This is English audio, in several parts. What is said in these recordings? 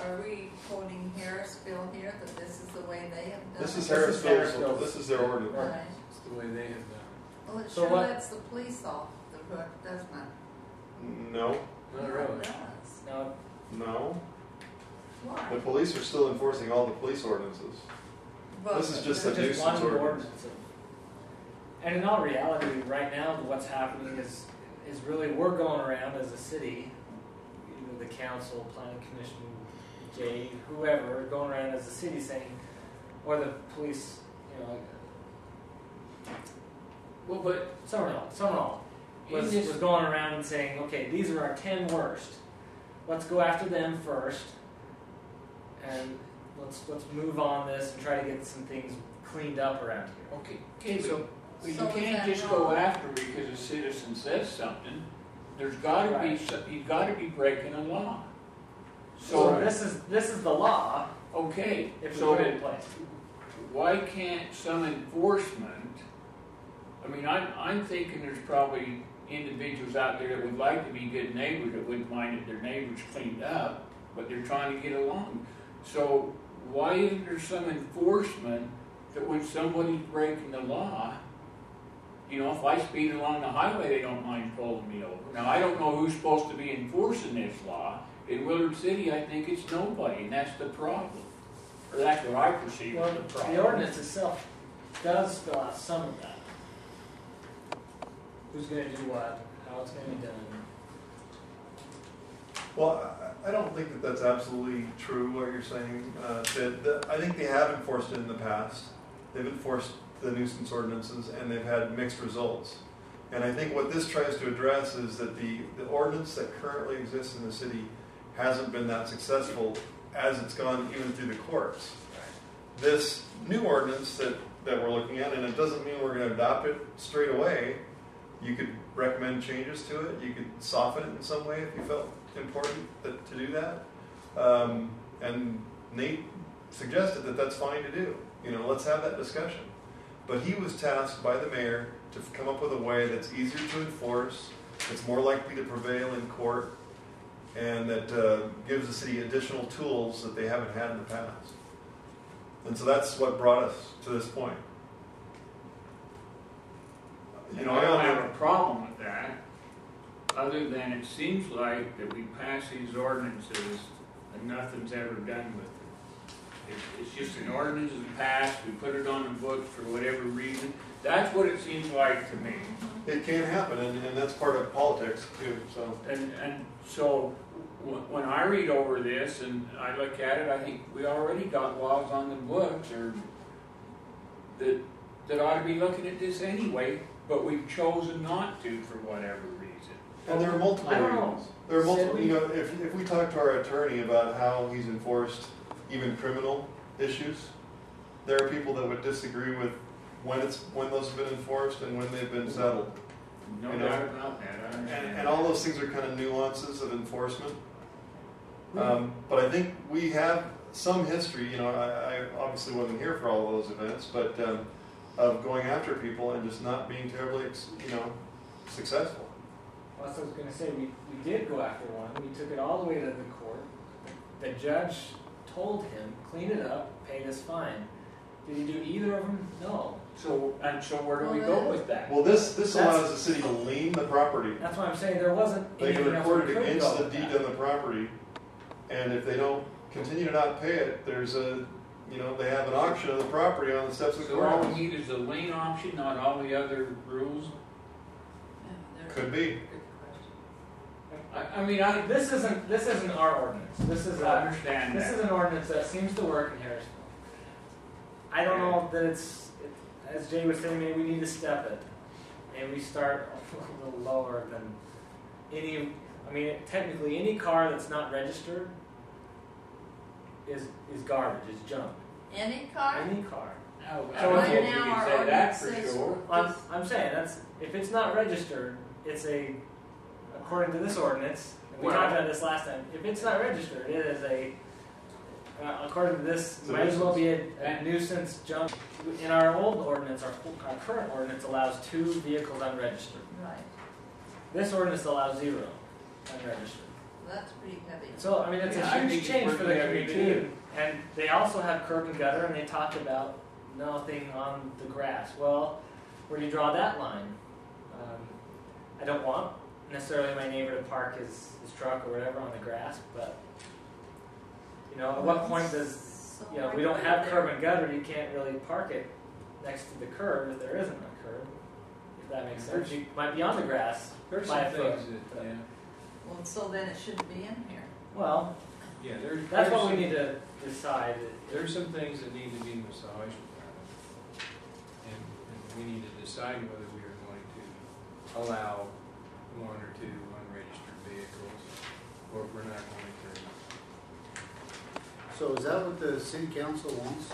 are we quoting Harrisville here, that this is the way they have done it? This is Harrisville, this is their ordinance. Right. It's the way they have done it. Well, it So sure what- lets the police off the hook, doesn't it? No, Not Yeah, really. it does. Now, no. Why? The police are still enforcing all the police ordinances. But This is just a just nuisance one ordinance. ordinance. And in all reality, right now, what's happening is really we're going around as a city, either the council, planning commission, Jay, whoever, going around as a city saying, or the police, you know, Well, but someone was going around and saying, okay, these are our 10 worst. Let's go after them first, and let's move on this and try to get some things cleaned up around here. okay, so but So you is can't that just wrong? go after because a citizen says something. There's got to be you've got to be breaking a law. So So this is the law okay, if we so put it in place. why can't some enforcement? I mean, I'm thinking there's probably individuals out there that would like to be good neighbors that wouldn't mind if their neighbors cleaned up, but they're trying to get along. So why isn't there some enforcement that when somebody's breaking the law, you know, if I speed along the highway, they don't mind pulling me over. Now, I don't know who's supposed to be enforcing this law. In Willard City, I think it's nobody, and that's the problem. Or that's what I perceive Well, as the problem. the ordinance itself does spell out some of that. Who's going to do what, how it's going to be done. Well, I don't think that that's absolutely true, what you're saying. I think they have enforced it in the past. They've enforced the nuisance ordinances, and they've had mixed results. And I think what this tries to address is that the ordinance that currently exists in the city hasn't been that successful as it's gone even through the courts. This new ordinance that we're looking at, and it doesn't mean we're going to adopt it straight away. You could recommend changes to it. You could soften it in some way if you felt important to do that. And Nate suggested that that's fine to do. You know, let's have that discussion. But he was tasked by the mayor to come up with a way that's easier to enforce, that's more likely to prevail in court, and that gives the city additional tools that they haven't had in the past. And so that's what brought us to this point. You know, I don't have a problem with that, other than it seems like that we pass these ordinances and nothing's ever done with it. It's just an ordinance is passed, we put it on the books for whatever reason. That's what it seems like to me. It can happen, and that's part of politics too. So, And so when I read over this and I look at it, I think we already got laws on the books or that ought to be looking at this anyway, but we've chosen not to for whatever reason. and there are multiple I don't know. reasons. There are multiple. You know, if we talk to our attorney about how he's enforced even criminal issues, there are people that would disagree with when those have been enforced and when they've been settled. No You know, doubt about that. I understand. And all those things are kind of nuances of enforcement. But I think we have some history. You know, I obviously wasn't here for all of those events, but of going after people and just not being terribly, successful. Well, that's what I was going to say. We did go after one. We took it all the way to the court. The judge told him, clean it up, pay this fine. Did he do either of them? No. So where do we go with that? Well, this allows the city to lien the property. That's why I'm saying there wasn't They can anything else record we it could against go the with deed that. on the property, and if they don't continue to not pay it, there's they have an auction of the property on the steps of the So all we courthouse. need is a lien option, not all the other rules? Could be. I mean, This isn't our ordinance. This is I understand this that. is an ordinance that seems to work in Harrisville. I don't know that as Jay was saying, maybe we need to step it, and we start a little lower than any. I mean, technically, any car that's not registered is garbage, is junk. Any car? Any car. I So don't know if if you- we now can our say that for ordinance sure. I'm saying that's if it's not registered, it's according to this ordinance. And we Well- talked about this last time. If it's not registered, it is according to this, It's a might as well be a nuisance. nuisance junk. In our old ordinance, our current ordinance allows 2 vehicles unregistered. Right. This ordinance allows 0 unregistered. That's pretty heavy. So, I mean, it's Yeah, I a think huge it's change for the pretty heavy, community. too. And they also have curb and gutter, and they talked about nothing on the grass. Well, where do you draw that line? I don't want necessarily my neighbor to park his truck or whatever on the grass, but, you know, at what point does, you know, we don't have curb and gutter, you can't really park it next to the curb if there isn't a curb, if that makes sense. You might be on the grass There's by some a foot. things that, yeah, Well, so then it shouldn't be in here. Well, yeah, that's what we need to decide. There's some things that need to be massaged about it. And we need to decide whether we are going to allow one or two unregistered vehicles, or if we're not going to. So is that what the city council wants?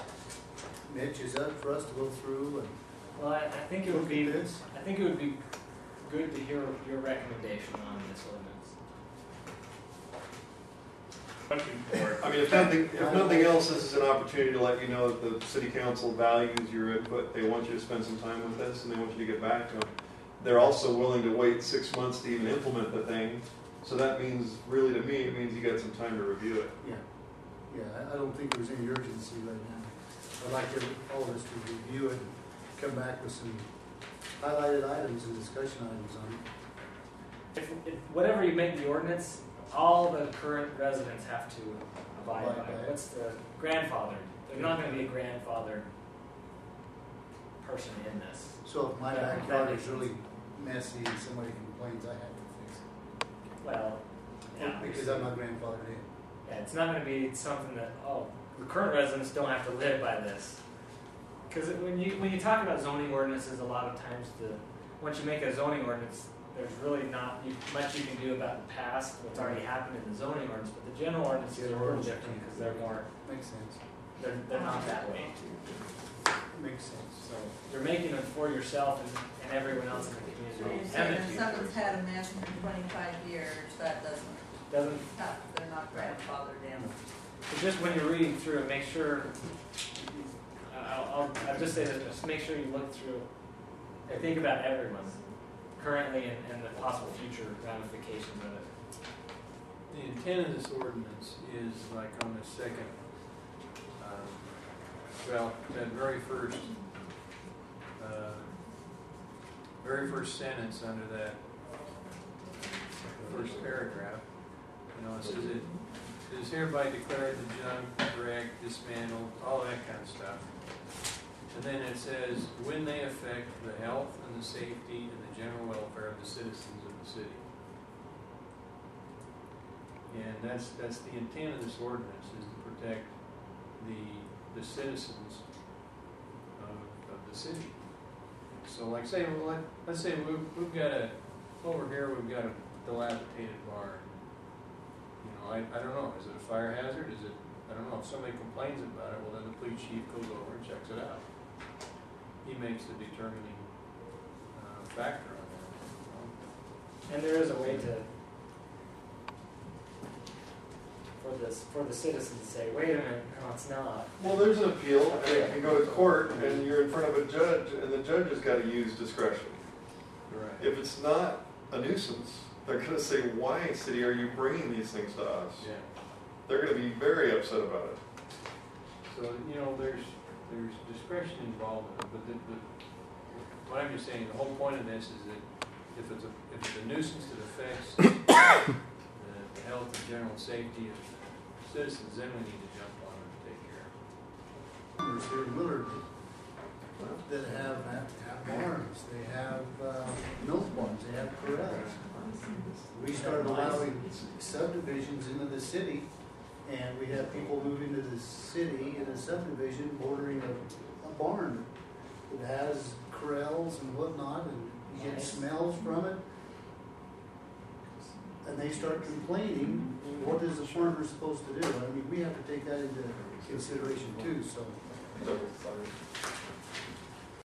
Mitch, is that for us to go through and Well, I think it would look be, at this? I think it would be good to hear your recommendation on this ordinance. Looking for it. I mean, if nothing else, this is an opportunity to let you know that the city council values your input. They want you to spend some time with this, and they want you to get back to them. They're also willing to wait 6 months to even implement the thing. So that means, really to me, it means you got some time to review it. Yeah, yeah, I don't think there's any urgency right now. I'd like all of us to review it and come back with some highlighted items and discussion items on it. If whatever you make the ordinance, all the current residents have to abide by it. What's the grandfather? There's not going to be a grandfathered person in this. So if my That backyard makes is really messy and somebody complains, I have to fix Well, it. yeah, Because I'm not grandfathered in. yeah, it's not going to be something that, oh, the current residents don't have to live by this. Because when you talk about zoning ordinances, a lot of times once you make a zoning ordinance, there's really not much you can do about the past, what's already happened in the zoning ordinance. But the general ordinances are a little different because they're more, Makes sense. they're not that way. Makes sense. So you're making them for yourself and everyone else in the So community. you're saying And if the someone's future. had a mess for 25 years, that Doesn't they're not grandfathered in. But just when you're reading through it, make sure, I'll just say this, just make sure you look through and think about everyone currently and the possible future ramifications of it. The intent of this ordinance is like on the second, that very first sentence under that first paragraph, you know, it says it is hereby declared the junk, wrecked, dismantled, all that kind of stuff. And then it says, when they affect the health and the safety and the general welfare of the citizens of the city. And that's the intent of this ordinance, is to protect the citizens of the city. So like say, let's say we've got over here we've got a dilapidated barn. You know, I don't know, is it a fire hazard? I don't know, if somebody complains about it, well then the police chief goes over and checks it out. He makes the determining factor on that. And there is a way for the citizens to say, wait a minute, no, it's not. Well, there's an appeal, and it can go to court, and you're in front of a judge, and the judge has got to use discretion. Right. If it's not a nuisance, they're going to say, why, city, are you bringing these things to us? Yeah. They're going to be very upset about it. So, you know, there's discretion involved in it, but what I'm just saying, the whole point of this is that if it's a nuisance that affects the health and general safety of citizens, then we need to jump on it and take care of it. There's here in Willard that have barns, they have milk barns, they have corrals. We started allowing subdivisions into the city, and we have people move into the city in a subdivision bordering a barn that has corrals and whatnot, and you get smells from it. And they start complaining, what is the farmer supposed to do? I mean, we have to take that into consideration too, so.